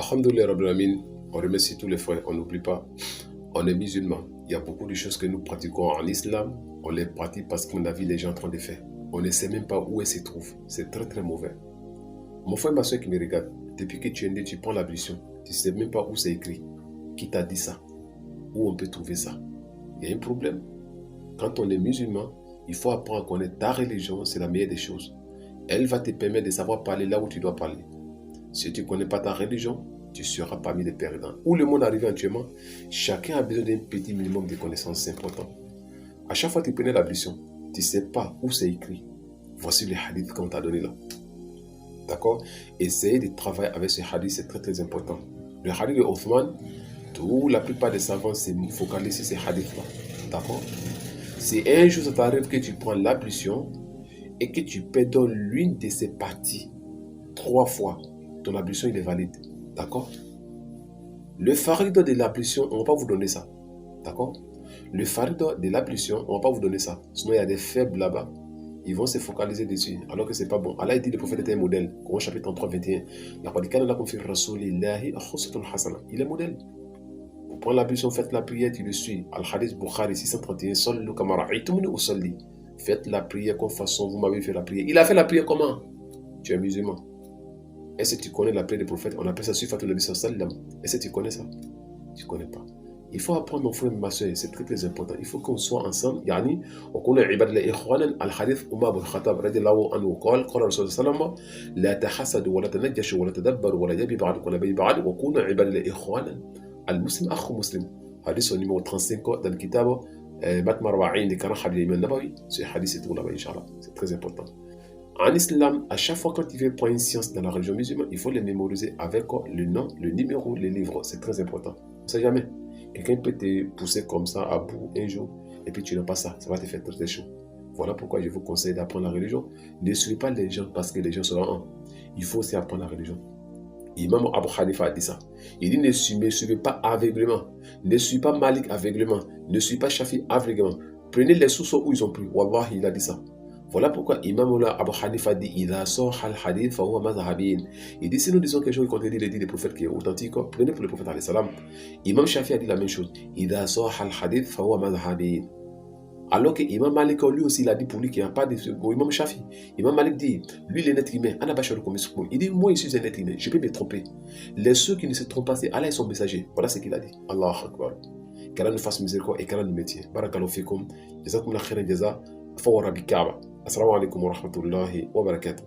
Alhamdoulilah Rabbil Alamin, on remercie tous les frères, on n'oublie pas, on est musulmans. Il y a beaucoup de choses que nous pratiquons en islam, on les pratique parce qu'on a vu les gens en train de faire. On ne sait même pas où elles se trouvent. C'est très très mauvais. Mon frère, ma soeur qui me regarde, depuis que tu es né, tu prends l'ablution. Tu ne sais même pas où c'est écrit. Qui t'a dit ça? Où on peut trouver ça? Il y a un problème. Quand on est musulman, il faut apprendre à connaître ta religion, c'est la meilleure des choses. Elle va te permettre de savoir parler là où tu dois parler. Si tu ne connais pas ta religion, tu seras parmi les perdants. Où le monde arrive actuellement, chacun a besoin d'un petit minimum de connaissances, c'est important. À chaque fois que tu prenais l'ablution, tu ne sais pas où c'est écrit. Voici les hadiths qu'on t'a donné là. D'accord? Essayer de travailler avec ce hadith, c'est très très important. Le hadith de Othman, la plupart des savants se focalisent sur ces hadiths-là. D'accord? Si un jour ça t'arrive que tu prends l'ablution et que tu pardonnes l'une de ces parties 3 fois, ton ablution il est valide. D'accord? Le farida de l'ablution, on ne va pas vous donner ça. D'accord? Le farida de l'ablution, on ne va pas vous donner ça. Sinon, il y a des faibles là-bas. Ils vont se focaliser dessus, alors que ce n'est pas bon. Allah dit le prophète était un modèle. Coran chapitre 33, 21. Il est modèle. Vous prenez l'ablution, faites la prière, tu le suis. Al-Hadith Bukhari 631. Sallu kama ra'aytumuni usalli. Faites la prière comme façon, vous m'avez fait la prière. Il a fait la prière comment? Tu es musulman. Est-ce que tu connais la prière des prophètes? On appelle ça Sifatul Nabi sallam. Est-ce que tu connais ça? Tu ne connais pas. Il faut apprendre, mon frère et ma soeur, c'est très très important. Il faut qu'on soit ensemble. Yani, on connaît ibad la ikhwanan al-hadith Umar bin Khattab radiallahu anhu qala qala Rasul sallam la tahassadu wa la tanajjashu wa la tadabbaru wa la yabi ba'dukum wa la yabi ba'd wa kunu ibad la ikhwanan al-muslim akhu muslim. Hadith au numéro 35 dans le kitab Matmar Wa'in de Kana Khabir Iman Nabawi. Ce hadith c'est tout là-bas, Inch'Allah. C'est très important. En islam, à chaque fois quand tu veux prendre une science dans la religion musulmane, il faut les mémoriser avec le nom, le numéro, le livre. C'est très important. On ne sait jamais. Quelqu'un peut te pousser comme ça à bout un jour, et puis tu n'as pas ça. Ça va te faire très très chaud. Voilà pourquoi je vous conseille d'apprendre la religion. Ne suivez pas les gens parce que les gens seront un. Il faut aussi apprendre la religion. Imam Abu Hanifa a dit ça. Il dit ne suivez pas aveuglément. Ne suivez pas Malik aveuglément. Ne suivez pas Shafi aveuglément. Prenez les sous-sols où ils ont pris. Wallah, il a dit ça. Voilà pourquoi Imam Abu Hanifa dit il dit si nous disons quelque chose qui contredit les dits des prophètes qui est authentique, prenez pour le prophète alayhi salam. Imam Shafi a dit la même chose. Alors que Imam Malik lui aussi il a dit pour lui qu'il n'y a pas de Imam Shafi. Imam Malik dit lui il est être humain. Il dit moi je suis un être humain, je peux me tromper. Les ceux qui ne se trompent pas c'est Allah et son messager. Voilà ce qu'il a dit. Allah Akbar. Qu'Allah nous fasse miséricorde et qu'Allah nous maintienne. Barakallahu fikum. Jazakumullah khairan jaza. Fawara bi Kaaba. Assalamu alaikum wa rahmatullahi wa barakatuh.